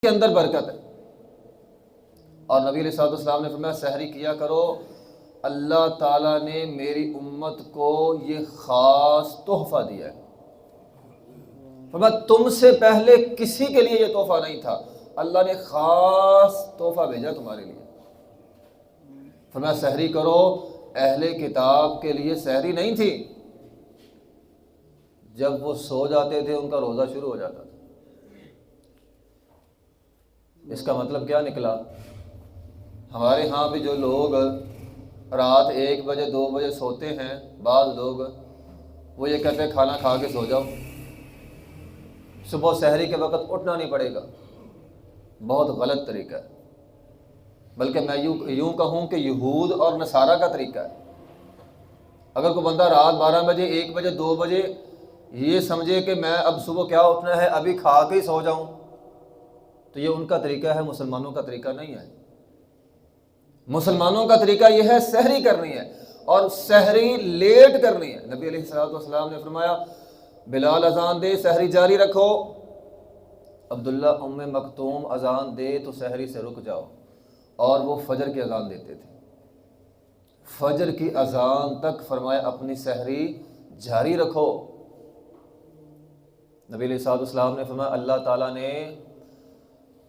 کے اندر برکت ہے۔ اور نبی علیہ الصلوۃ والسلام نے فرمایا سحری کیا کرو، اللہ تعالیٰ نے میری امت کو یہ خاص تحفہ دیا ہے۔ فرمایا تم سے پہلے کسی کے لیے یہ تحفہ نہیں تھا، اللہ نے خاص تحفہ بھیجا تمہارے لیے۔ فرمایا سحری کرو، اہل کتاب کے لیے سحری نہیں تھی، جب وہ سو جاتے تھے ان کا روزہ شروع ہو جاتا تھا۔ اس کا مطلب کیا نکلا؟ ہمارے ہاں بھی جو لوگ رات 1 بجے 2 بجے سوتے ہیں، بعض لوگ وہ یہ کہتے ہیں کھانا کھا کے سو جاؤ، صبح سحری کے وقت اٹھنا نہیں پڑے گا۔ بہت غلط طریقہ ہے، بلکہ میں یوں کہوں کہ یہود اور نصارہ کا طریقہ ہے۔ اگر کوئی بندہ رات 12 بجے 1 بجے 2 بجے یہ سمجھے کہ میں اب صبح کیا اٹھنا ہے، ابھی کھا کے ہی سو جاؤں، تو یہ ان کا طریقہ ہے، مسلمانوں کا طریقہ نہیں ہے۔ مسلمانوں کا طریقہ یہ ہے سحری کرنی ہے، اور سحری لیٹ کرنی ہے۔ نبی علیہ الصلوۃ والسلام نے فرمایا بلال اذان دے سحری جاری رکھو، عبداللہ ام مکتوم اذان دے تو سحری سے رک جاؤ، اور وہ فجر کی اذان دیتے تھے۔ فجر کی اذان تک فرمایا اپنی سحری جاری رکھو۔ نبی علیہ الصلوۃ والسلام نے فرمایا اللہ تعالیٰ نے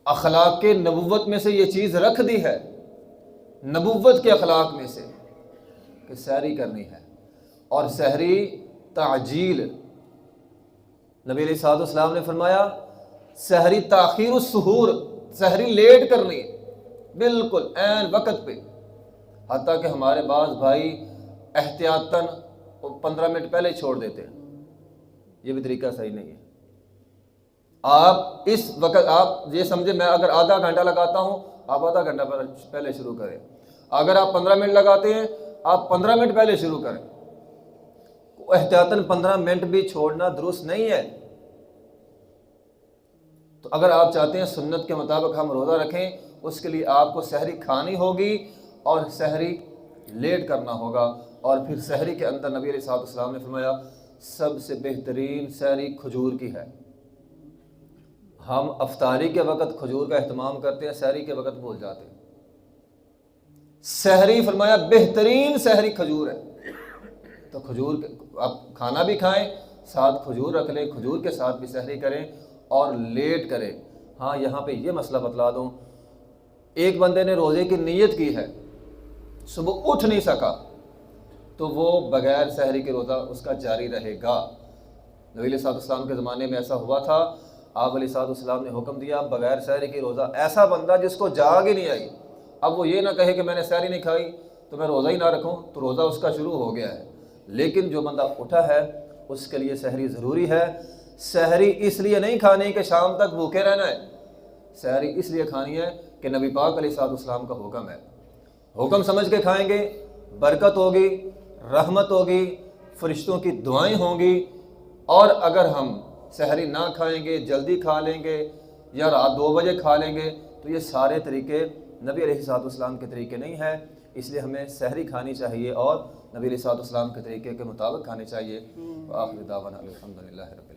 اخلاق نبوت میں سے یہ چیز رکھ دی ہے، نبوت کے اخلاق میں سے، کہ سحری کرنی ہے۔ اور سحری تعجیل، نبی علیہ الصلوۃ والسلام نے فرمایا سحری تاخیر السحور، سحری لیٹ کرنی ہے، بالکل عین وقت پہ۔ حتیٰ کہ ہمارے بعض بھائی احتیاطاً 15 منٹ پہلے چھوڑ دیتے ہیں، یہ بھی طریقہ صحیح نہیں ہے۔ آپ اس وقت آپ یہ سمجھیں میں اگر آدھا گھنٹہ لگاتا ہوں، آپ آدھا گھنٹہ پہلے شروع کریں۔ اگر آپ 15 منٹ لگاتے ہیں، آپ 15 منٹ پہلے شروع کریں۔ احتیاطاً 15 منٹ بھی چھوڑنا درست نہیں ہے۔ تو اگر آپ چاہتے ہیں سنت کے مطابق ہم روزہ رکھیں، اس کے لیے آپ کو سحری کھانی ہوگی اور سحری لیٹ کرنا ہوگا۔ اور پھر سحری کے اندر نبی علیہ الصلوۃ والسلام نے فرمایا سب سے بہترین سحری کھجور کی ہے۔ ہم افطاری کے وقت کھجور کا اہتمام کرتے ہیں، سحری کے وقت بھول جاتے ہیں۔ سحری فرمایا بہترین سحری کھجور ہے، تو کھجور آپ کھانا بھی کھائیں، ساتھ کھجور رکھ لیں، کھجور کے ساتھ بھی سحری کریں اور لیٹ کریں۔ ہاں یہاں پہ یہ مسئلہ بتلا دوں، ایک بندے نے روزے کی نیت کی ہے، صبح اٹھ نہیں سکا، تو وہ بغیر سحری کے روزہ اس کا جاری رہے گا۔ نبی علیہ الصلوۃ والسلام کے زمانے میں ایسا ہوا تھا، آپ علیہ الصلوۃ والسلام نے حکم دیا بغیر سحری کی روزہ، ایسا بندہ جس کو جاگ ہی نہیں آئی، اب وہ یہ نہ کہے کہ میں نے سحری نہیں کھائی تو میں روزہ ہی نہ رکھوں، تو روزہ اس کا شروع ہو گیا ہے۔ لیکن جو بندہ اٹھا ہے اس کے لیے سحری ضروری ہے۔ سحری اس لیے نہیں کھانی کہ شام تک بھوکے رہنا ہے، سحری اس لیے کھانی ہے کہ نبی پاک علیہ الصلوۃ والسلام کا حکم ہے۔ حکم سمجھ کے کھائیں گے، برکت ہوگی، رحمت ہوگی، فرشتوں کی دعائیں ہوں گی۔ اور اگر ہم سحری نہ کھائیں گے، جلدی کھا لیں گے یا رات 2 بجے کھا لیں گے، تو یہ سارے طریقے نبی علیہ الصلوۃ والسلام کے طریقے نہیں ہیں۔ اس لیے ہمیں سحری کھانی چاہیے اور نبی علیہ الصلوۃ والسلام کے طریقے کے مطابق کھانی چاہیے۔ وآخر دعوانا الحمدللہ رب